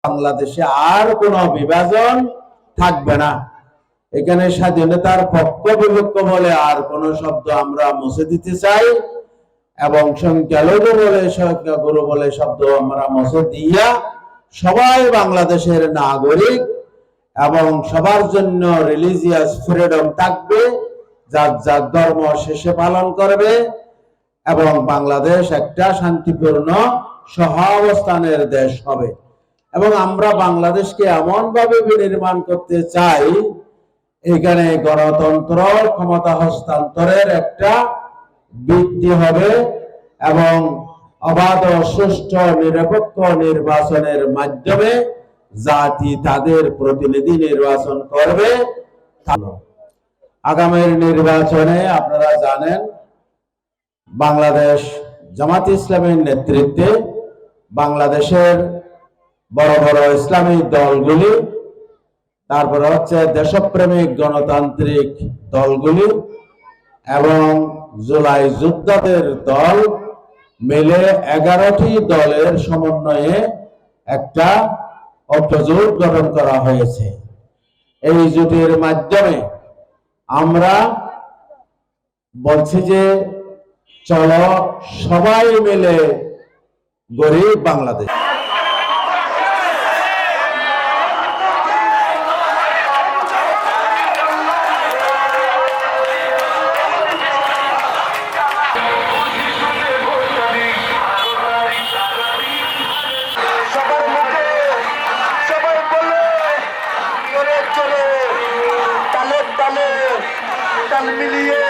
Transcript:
বাংলাদেশে আর কোনো বিভাজন থাকবে না। এখানে স্বাধীনতার পক্ষ বিপক্ষ বলে আর কোনো শব্দ আমরা মুছে দিতে চাই এবং সংখ্যালঘু বলে সংখ্যাগুরু বলে শব্দ আমরা মুছে দিয়া সবাই বাংলাদেশের নাগরিক এবং সবার জন্য রিলিজিয়াস ফ্রিডম থাকবে, যার যার ধর্ম শেষে পালন করবে এবং বাংলাদেশ একটা শান্তিপূর্ণ সহাবস্থানের দেশ হবে। এবং আমরা বাংলাদেশকে এমন ভাবে বিনির্মাণ করতে চাই এখানে গণতন্ত্র ক্ষমতা হস্তান্তরের একটা ভিত্তি হবে এবং অবাধ সুষ্ঠু নিরপেক্ষ নির্বাচনের মাধ্যমে জাতি তাদের প্রতিনিধি নির্বাচন করবে। আগামীর নির্বাচনে আপনারা জানেন বাংলাদেশ জামাত ইসলামের নেতৃত্বে বাংলাদেশের বড় বড় ইসলামী দলগুলি, তারপরে হচ্ছে দেশপ্রেমিক গণতান্ত্রিক দলগুলি এবং জুলাই যোদ্ধাদের দল মিলে 11টি দলের সমন্বয়ে একটা ঐক্যজোট গঠন করা হয়েছে। এই জোটের মাধ্যমে আমরা বলছি যে চলো সবাই মিলে গড়ি বাংলাদেশ। তালে মিলিয়ে